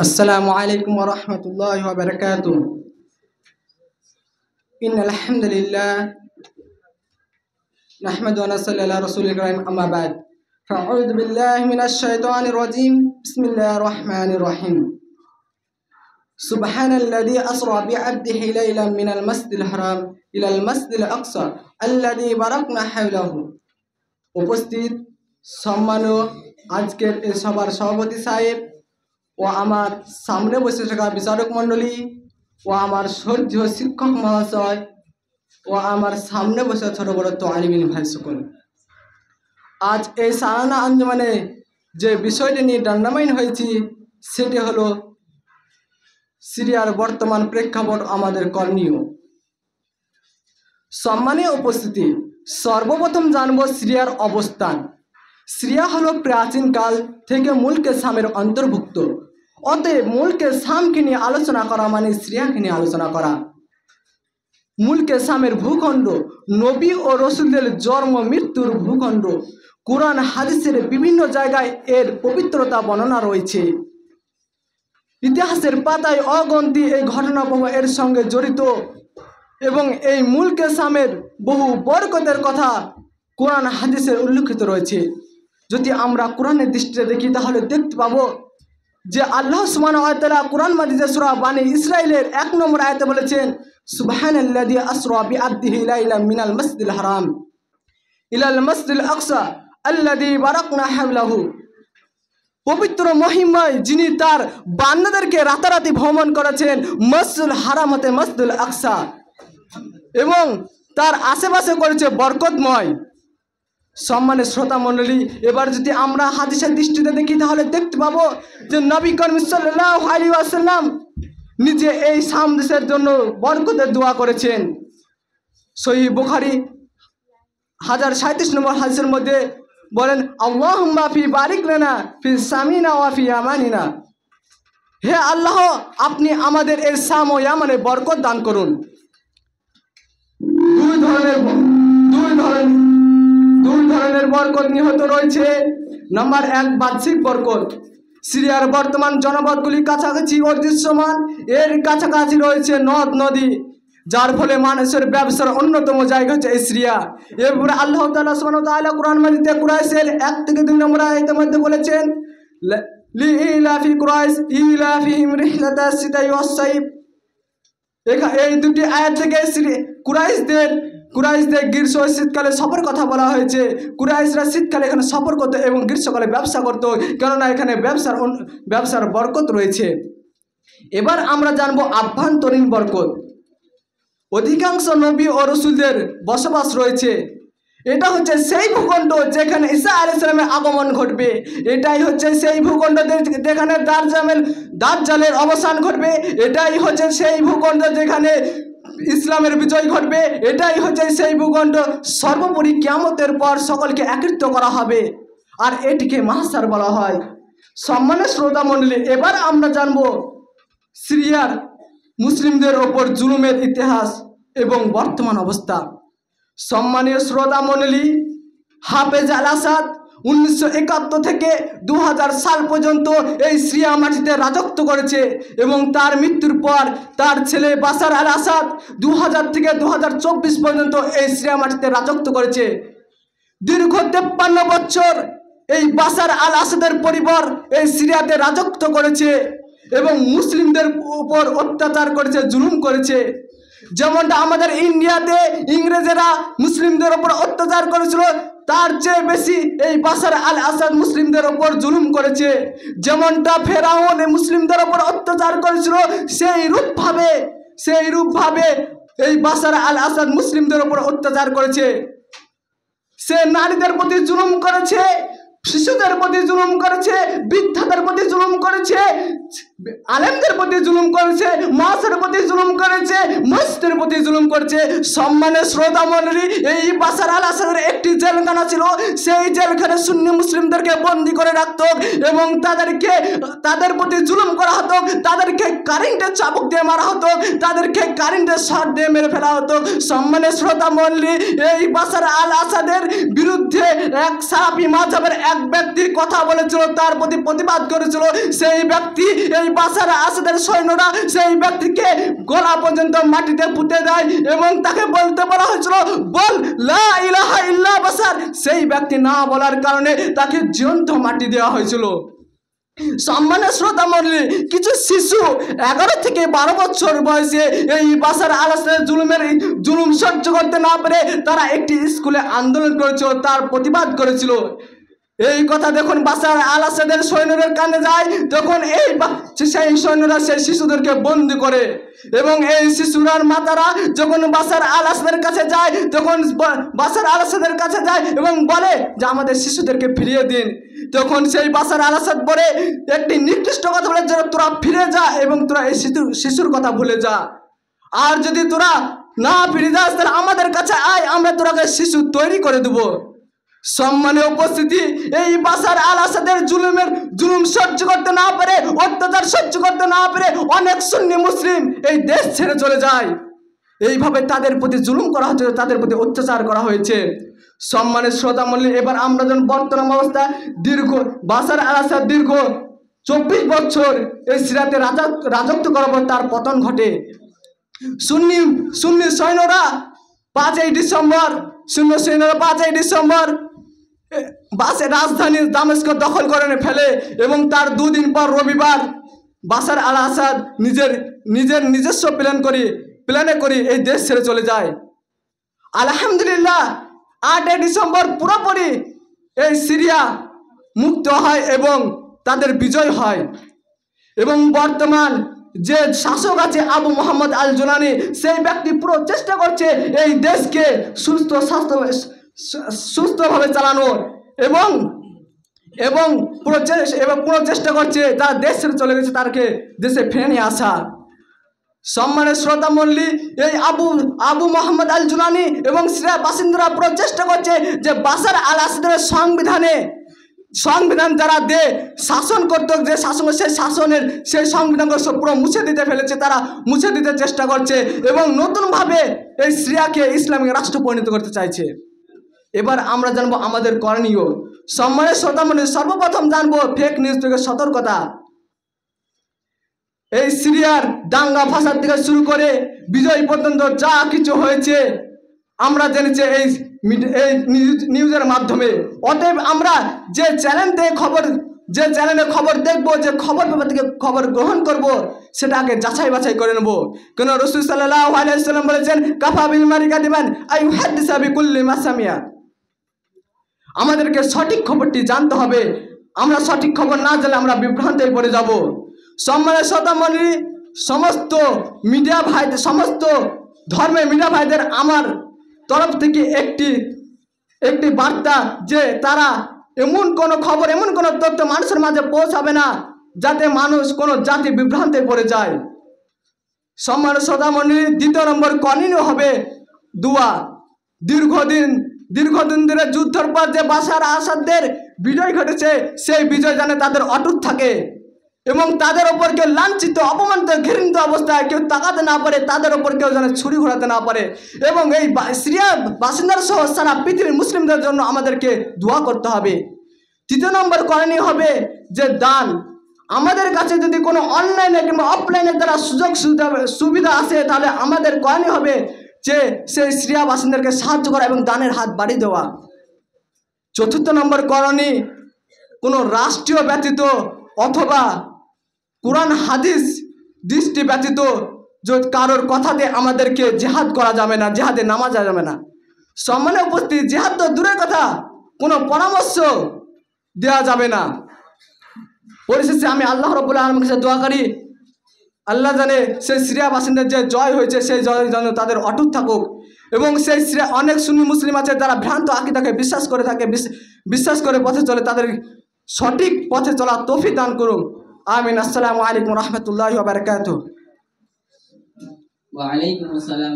अस्सलामु अलैकुम व रहमतुल्लाहि व बरकातुहू। इन्नल हम्दुलिल्लाह नहमदुहु व नसल्ली अला रसूलिल करीम अम्मा बाद। फ़अऊज़ु बिल्लाहि मिनश शैतानिर रजीम। बिस्मिल्लाहिर रहमानिर रहीम। सुब्हानल्लज़ी अस्रा बिअब्दिही लैलन मिनल मस्जिदिल हराम इलल मस्जिदिल अक़सा अल्लज़ी बाराकना हौलहू। उपस्थित सम्मानित आजकेर এই সভার সভাপতি সাহেব ও আমার সামনে বসে থাকা বিচারক মণ্ডলী ও আমার শ্রদ্ধেয় শিক্ষক মহাশয় ও আমার সামনে বসে ছোট বড় তালিবিন ভাই সকল, আজ এই সালানা আঞ্জুমানে যে বিষয়টি নিয়ে দণ্ডায়মান হয়েছি সেটি হলো সিরিয়ার বর্তমান প্রেক্ষাপট আমাদের করণীয়। সম্মানীয় উপস্থিতি, সর্বপ্রথম জানব সিরিয়ার অবস্থান। সিরিয়া হলো প্রাচীনকাল থেকে মুলকে শামের অন্তর্ভুক্ত। অতএব মুলকে শামকে নিয়ে আলোচনা করা মানে সিরিয়াকে নিয়ে আলোচনা করা। মুলকে শামের ভূখণ্ড নবী ও রসুলদের জন্ম মৃত্যুর ভূখণ্ড। কুরআন হাদিসের বিভিন্ন জায়গায় এর পবিত্রতা বর্ণনা রয়েছে। ইতিহাসের পাতায় অগন্তি এই ঘটনাপ্রবাহ এর সঙ্গে জড়িত এবং এই মুলকে শামের বহু বরকতের কথা কুরআন হাদিসের উল্লেখিত রয়েছে। যদি আমরা কুরআনের দৃষ্টিতে দেখি তাহলে দেখতে পাবো যে আল্লাহ সুবহানাহু ওয়া তাআলা কুরআন মাজিদে সূরা বানী ইসরাঈলের 1 নম্বর আয়াতে বলেছেন, সুবহানাল্লাযী আসরা বিআবদিহি লাইলাম মিনাল মাসজিদিল হারাম ইলাল মাসজিদিল আকসা আল্লাযী বারাকনা হাওলাহু। পবিত্র মহিমায় যিনি তার বান্দাদেরকে রাতারাতি ভ্রমণ করেছেন মসজিদুল হারাম হতে মসজিদুল আকসা এবং তার আশেপাশে করেছে বরকতময়। সম্মানের শ্রোতা মণ্ডলী, এবার যদি আমরা হাদিসের দৃষ্টিতে দেখি তাহলে দেখতে পাবো যে নবী করিম সাল্লাল্লাহু আলাইহি ওয়াসাল্লাম নিজে এই শাম দেশের জন্য বরকতের দোয়া করেছেন। সহিহ বুখারী 1037 নম্বর হাদিসের মধ্যে বলেন, আল্লাহুম্মা ফি বারিক লানা ফি শামিনা ওয়া ফি ইয়ামানিনা। হে আল্লাহ, আপনি আমাদের এই শাম ও ইয়ামানে বরকত দান করুন। দুই ধরনের বরকত নিহত রয়েছে। নাম্বার 1, বাহ্যিক বরকত। সিরিয়ার বর্তমান জনপদগুলি কাছাকাছি ও দৃশ্যমান। এর কাছাকাছি রয়েছে নদ নদী, যার ফলে মানুষের ব্যবসার অন্যতম জায়গা হচ্ছে এই সিরিয়া। এরপরে আল্লাহ তাআলা সুবহানাহু ওয়া তাআলা কুরআন মাজিদে কুরাইশের 1 থেকে 2 নম্বর আয়াতের মধ্যে বলেছেন, লিইলাফি কুরাইশ ইলাফিহিম রিহলাতাস সিতাই ওয়াস সাইফ। এই দুটি আয়াত থেকে কুরাইশদের গ্রীষ্ম ও শীতকালে সফর কথা বলা হয়েছে। কুরাইশরা শীতকালে এখানে সফর করতো এবং গ্রীষ্মকালে ব্যবসা করতো, কেননা এখানে ব্যবসার বরকত রয়েছে। এবার আমরা জানবো আভ্যন্তরীণ বরকত। অধিকাংশ নবী ও রসুলদের বসবাস রয়েছে। এটা হচ্ছে সেই ভূখণ্ড যেখানে ঈসা আলাইহিস সালামের আগমন ঘটবে। এটাই হচ্ছে সেই ভূখণ্ড যেখানে দাজ্জালের অবসান ঘটবে। এটাই হচ্ছে সেই ভূখণ্ড যেখানে ইসলামের বিজয় ঘটবে। এটাই হচ্ছে সেই ভূখণ্ড সর্বোপরি কিয়ামতের পর সকলকে একত্রিত করা হবে, আর এটিকে মাহশার বলা হয়। সম্মানের শ্রোতা মণ্ডলী, এবার আমরা জানবো সিরিয়ার মুসলিমদের ওপর জুলুমের ইতিহাস এবং বর্তমান অবস্থা। সম্মানীয় শ্রোতা মণ্ডলী, হাফেজ আল আসাদ 1971 থেকে 2000 সাল পর্যন্ত এই সিরিয়া মাটিতে রাজত্ব করেছে এবং তার মৃত্যুর পর তার ছেলে বাশার আল আসাদ 2000 থেকে 2024 পর্যন্ত এই সিরিয়া মাটিতে রাজত্ব করেছে। দীর্ঘ 53 বছর এই বাশার আল আসাদের পরিবার এই সিরিয়াতে রাজত্ব করেছে এবং মুসলিমদের উপর অত্যাচার করেছে, জুলুম করেছে। যেমনটা আমাদের ইন্ডিয়াতে ইংরেজেরা মুসলিমদের উপর অত্যাচার করেছিল, তার চেয়ে বেশি এই বাশার আল আসাদ মুসলিমদের উপর জুলুম করেছে। যেমনটা ফেরাউন মুসলিমদের উপর অত্যাচার করেছিল, সেই রূপভাবে এই বাশার আল আসাদ মুসলিমদের উপর অত্যাচার করেছে। সে নারীদের প্রতি জুলুম করেছে, শিশুদের প্রতি জুলুম করেছে, বৃদ্ধাদের প্রতি জুলুম করেছে, আলেমদের প্রতি জুলুম করেছে, মাসের প্রতি জুলুম করেছে, মসজিদের প্রতি জুলুম করেছে। সম্মানের শ্রোতা মণ্ডলী, এই বাশার আল আসাদের একটি জেলখানা ছিল। সেই জেলখানে সুন্নি মুসলিমদেরকে বন্দী করে রাখত এবং তাদের প্রতি জুলুম করা হতো, তাদেরকে কারেন্টের চাবুক দিয়ে মারা হতো, তাদেরকে কারেন্টের শট দিয়ে মেরে ফেলা হতো। সম্মানের শ্রোতা মণ্ডলী, এই বাশার আল আসাদের বিরুদ্ধে এক সালাফি মাযহাবের এক ব্যক্তি কথা বলেছিল, তার প্রতি প্রতিবাদ করেছিল, সেই ব্যক্তি এই বাশার আসাদের সৈন্যরা সেই ব্যক্তিকে গলা পর্যন্ত মাটিতে পুঁতে দেয় এবং তাকে বলতে বলা হয়েছিল, বল লা ইলাহা ইল্লা বাশার। সেই ব্যক্তি না বলার কারণে তাকে জীবন্ত মাটি দেওয়া হয়েছিল। সম্মানের শ্রোতা মণ্ডলী, কিছু শিশু 11 থেকে 12 বছর বয়সে এই বাশার আল আসাদের জুলুম সহ্য করতে না পেরে তারা একটি স্কুলে আন্দোলন করেছিল, তার প্রতিবাদ করেছিল। এই কথা যখন বাশার আল আসাদের সৈন্যদের কানে যায়, তখন সেই সৈন্যরা সেই শিশুদেরকে বন্দি করে এবং এই শিশুরার মাতারা যখন বাশার আল আসাদের কাছে যায়, তখন বাশার আল আসাদের কাছে যায় এবং বলে যে আমাদের শিশুদেরকে ফিরিয়ে দিন। তখন সেই বাশার আল আসাদ বলে একটি নির্দিষ্ট কথা বলে যে তোরা ফিরে যা এবং তোরা এই শিশুর কথা ভুলে যা, আর যদি তোরা না ফিরে যাস তাহলে আমাদের কাছে আয়, আমরা তোরাকে শিশু তৈরি করে দেবো। সম্মানের উপস্থিতি, এই বাশার আল আসাদের জুলুম সহ্য করতে না পারে, অত্যাচার সহ্য করতে না পারে অনেক সুন্নি মুসলিম এই দেশ ছেড়ে চলে যায়। এইভাবে তাদের প্রতি জুলুম করা হচ্ছে, তাদের প্রতি অত্যাচার করা হয়েছে। সম্মানের শ্রোতা মণ্ডলী, এবার আমরা যখন বর্তমান অবস্থা বাশার আল আসাদ দীর্ঘ 24 বছর এই সিরিয়াতে রাজত্ব করার পর তার পতন ঘটে। সুন্নি সৈন্যরা 5ই ডিসেম্বর বাসের রাজধানী দামেস্ক দখল করে ফেলে এবং তার 2 দিন পর রবিবার বাশার আল আসাদ নিজস্ব প্ল্যানে করে এই দেশ ছেড়ে চলে যায়। আলহামদুলিল্লাহ 8ই ডিসেম্বর পুরোপুরি এই সিরিয়া মুক্ত হয় এবং তাদের বিজয় হয় এবং বর্তমান যে শাসক আছে আবু মোহাম্মদ আল জুলানি, সেই ব্যক্তি পুরো চেষ্টা করছে এই দেশকে সুস্থভাবে চালানোর এবং পুরো চেষ্টা করছে তারা দেশ ছেড়ে চলে গেছে তাকে দেশে ফিরে নিয়ে আসা। সম্মানের শ্রোতা মণ্ডলী, এই আবু মোহাম্মদ আল জুলানি এবং সিরিয়ার বাসিন্দারা পুরো চেষ্টা করছে যে বাশার আল আসাদের সংবিধান যারা শাসন করতো, যে সেই সংবিধানকে পুরো মুছে দিতে ফেলেছে, তারা মুছে দিতে চেষ্টা করছে এবং নতুনভাবে এই সিরিয়াকে ইসলামিক রাষ্ট্র পরিণত করতে চাইছে। এবার আমরা জানবো আমাদের করণীয়। সম্মানের শ্রোতা মণ্ডলী, সর্বপ্রথম জানবো ফেক নিউজ থেকে সতর্কতা। এই সিরিয়ার দাঙ্গা ফাসাদ থেকে শুরু করে বিজয় পর্যন্ত যা কিছু হয়েছে আমরা জেনেছি এই নিউজের মাধ্যমে। অতএব আমরা যে চ্যানেলে খবর দেখবো, যে খবর পেপার থেকে খবর গ্রহণ করব, সেটাকে যাচাই বাছাই করে নেব। কেন রাসূল সাল্লাল্লাহু আলাইহি ওয়াসাল্লাম বলেছেন, কাফা বিল মারি কাদিবান আই ইউহাদ্দিসা বিকুল্লি মা সামিয়া। আমাদেরকে সঠিক খবরটি জানতে হবে, আমরা সঠিক খবর না জানলে আমরা বিভ্রান্তে পড়ে যাব। সম্মানের শ্রোতা মণ্ডলী, সমস্ত ধর্মের মিডিয়া ভাইদের আমার তরফ থেকে একটি বার্তা, যে তারা এমন কোনো খবর, এমন কোনো তথ্য মানুষের মাঝে পৌঁছাবে না যাতে মানুষ কোনো জাতি বিভ্রান্তে পড়ে যায়। সম্মানের শ্রোতা মণ্ডলী, 2 নম্বর করণীয় হবে দোয়া। দীর্ঘদিন ধরে যুদ্ধের পর যে বাশার আসাদের বিজয় ঘটেছে, সেই বিজয় যেন তাদের অটুট থাকে এবং তাদের ওপর কেউ লাঞ্ছিত, অপমানিত, ঘৃণিত অবস্থায় কেউ তাকাতে না পারে, তাদের ওপর কেউ যেন ছুরি ঘোরাতে না পারে। এবং এই সিরিয়ার বাসিন্দার সহ সারা পৃথিবীর মুসলিমদের জন্য আমাদেরকে দোয়া করতে হবে। 3 নম্বর করণীয় হবে যে দান। আমাদের কাছে যদি কোনো অনলাইনে কিংবা অফলাইনে দ্বারা সুযোগ সুবিধা আসে, তাহলে আমাদের করণীয় হবে যে সেই সিরিয়া বাসিন্দাদেরকে সাহায্য করা এবং দানের হাত বাড়িয়ে দেওয়া। 4 নম্বর করণীয়, কোনো রাষ্ট্রীয় ব্যতীত অথবা কোরআন হাদিস দৃষ্টি ব্যতীত কারোর কথাতে আমাদেরকে জেহাদ করা যাবে না, জেহাদে নামা যাবে না। সম্মানে উপস্থিত, জেহাদ তো দূরের কথা, কোনো পরামর্শ দেওয়া যাবে না। পরিশেষে আমি আল্লাহ রাব্বুল আলামিনের কাছে দোয়া করি, আল্লাহ জানে সেই সিরিয়া বাসিন্দার যে জয় হয়েছে, সেই জয় যেন তাদের অটুট থাকুক এবং সেই সিরিয়া অনেক সুন্নি মুসলিম আছে যারা ভ্রান্ত আকীদাকে বিশ্বাস করে থাকে, বিশ্বাস করে পথে চলে, তাদের সঠিক পথে চলা তৌফিক দান করুন। আমিন। আসসালামু আলাইকুম ওয়া রাহমাতুল্লাহি ওয়া বারাকাতুহু। ওয়া আলাইকুম আসসালাম।